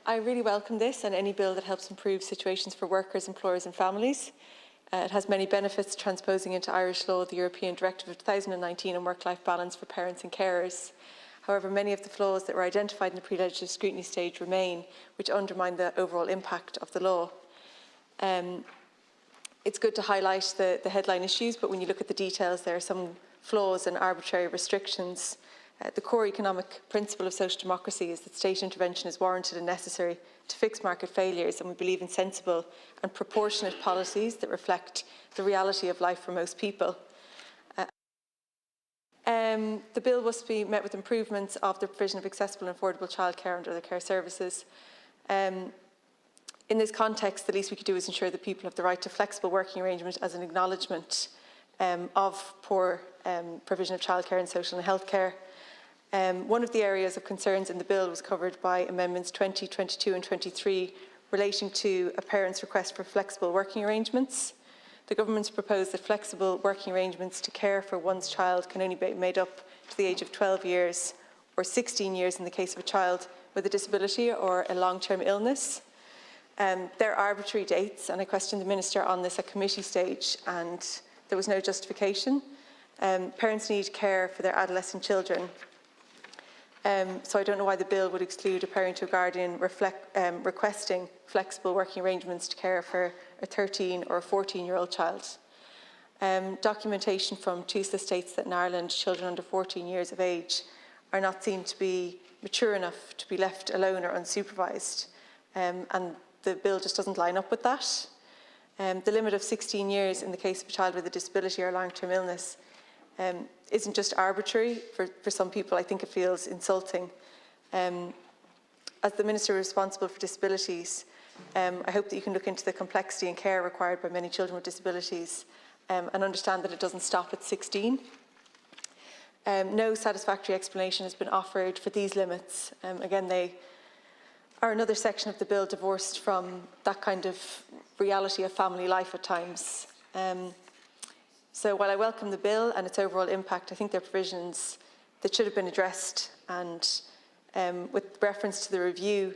I really welcome this and any bill that helps improve situations for workers, employers and families. It has many benefits, transposing into Irish law the European Directive of 2019 on work-life balance for parents and carers. However, many of the flaws that were identified in the pre-legislative scrutiny stage remain, which undermine the overall impact of the law. It's good to highlight the headline issues, but when you look at the details, there are some flaws and arbitrary restrictions. The core economic principle of social democracy is that state intervention is warranted and necessary to fix market failures, and we believe in sensible and proportionate policies that reflect the reality of life for most people. The bill must be met with improvements of the provision of accessible and affordable childcare and other care services. In this context, the least we could do is ensure that people have the right to flexible working arrangement as an acknowledgement of poor provision of childcare and social and health care. One of the areas of concerns in the bill was covered by Amendments 20, 22 and 23 relating to a parent's request for flexible working arrangements. The government's proposed that flexible working arrangements to care for one's child can only be made up to the age of 12 years or 16 years in the case of a child with a disability or a long-term illness. They're arbitrary dates, and I questioned the Minister on this at committee stage, and there was no justification. Parents need care for their adolescent children. So I don't know why the bill would exclude a parent or guardian requesting flexible working arrangements to care for a 13 or a 14-year-old child. Documentation from TUSLA states that in Ireland, children under 14 years of age are not seen to be mature enough to be left alone or unsupervised, and the bill just doesn't line up with that. The limit of 16 years in the case of a child with a disability or long-term illness isn't just arbitrary. For some people, I think it feels insulting. As the Minister responsible for disabilities, I hope that you can look into the complexity and care required by many children with disabilities and understand that it doesn't stop at 16. No satisfactory explanation has been offered for these limits. Again, they are another section of the bill divorced from that kind of reality of family life at times. So while I welcome the bill and its overall impact, I think there are provisions that should have been addressed, and with reference to the review,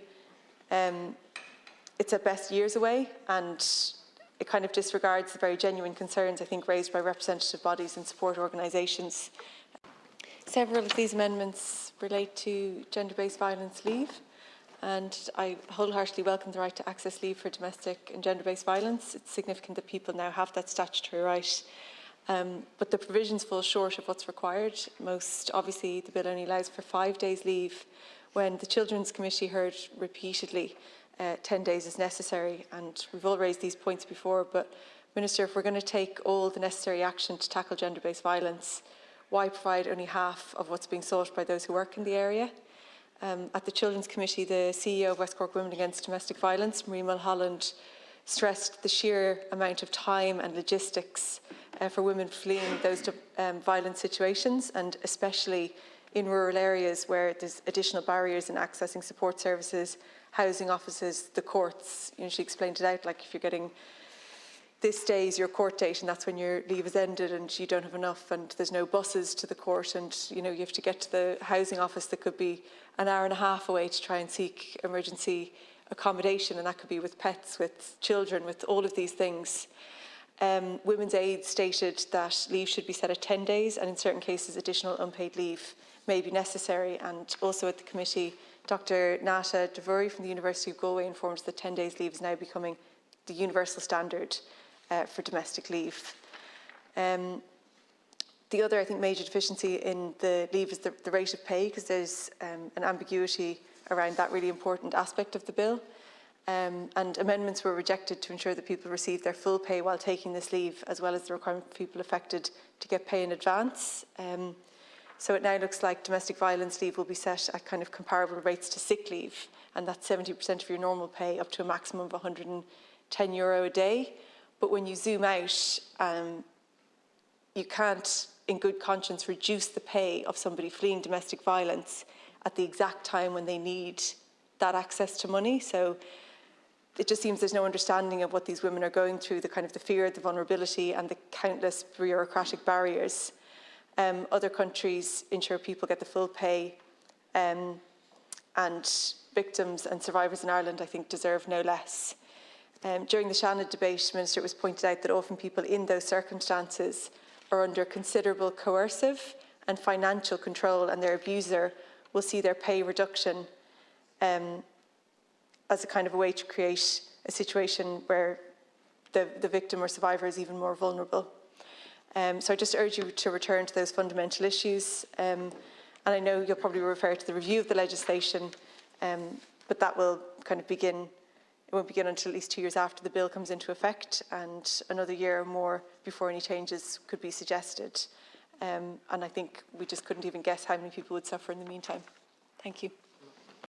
it's at best years away, and it kind of disregards the very genuine concerns, I think, raised by representative bodies and support organisations. Several of these amendments relate to gender-based violence leave, and I wholeheartedly welcome the right to access leave for domestic and gender-based violence. It's significant that people now have that statutory right. But the provisions fall short of what's required. Most obviously, the bill only allows for 5 days leave when the Children's Committee heard repeatedly 10 days is necessary, and we've all raised these points before. But Minister, if we're going to take all the necessary action to tackle gender-based violence, why provide only half of what's being sought by those who work in the area? At the Children's Committee, the CEO of West Cork Women Against Domestic Violence, Marie Mulholland, stressed the sheer amount of time and logistics for women fleeing those violent situations, and especially in rural areas where there's additional barriers in accessing support services, housing offices, the courts. You know, she explained it out, like if you're getting this day is your court date and that's when your leave is ended and you don't have enough and there's no buses to the court, and you know you have to get to the housing office that could be an hour and a half away to try and seek emergency accommodation, and that could be with pets, with children, with all of these things. Women's Aid stated that leave should be set at 10 days, and in certain cases additional unpaid leave may be necessary. And also at the committee, Dr. Nata Devuri from the University of Galway informs that 10 days leave is now becoming the universal standard for domestic leave. The other, I think, major deficiency in the leave is the rate of pay, because there's an ambiguity around that really important aspect of the bill. And amendments were rejected to ensure that people receive their full pay while taking this leave, as well as the requirement for people affected to get pay in advance. So it now looks like domestic violence leave will be set at kind of comparable rates to sick leave, and that's 70% of your normal pay, up to a maximum of €110 a day. But when you zoom out, you can't, in good conscience, reduce the pay of somebody fleeing domestic violence at the exact time when they need that access to money. So it just seems there's no understanding of what these women are going through, the kind of the fear, the vulnerability, and the countless bureaucratic barriers. Other countries ensure people get the full pay, and victims and survivors in Ireland, I think, deserve no less. During the Shannon debate, Minister, it was pointed out that often people in those circumstances are under considerable coercive and financial control, and their abuser will see their pay reduction as a kind of a way to create a situation where the victim or survivor is even more vulnerable. So I just urge you to return to those fundamental issues. And I know you'll probably refer to the review of the legislation, but that will kind of begin. It won't begin until at least 2 years after the bill comes into effect, and another year or more before any changes could be suggested. And I think we just couldn't even guess how many people would suffer in the meantime. Thank you.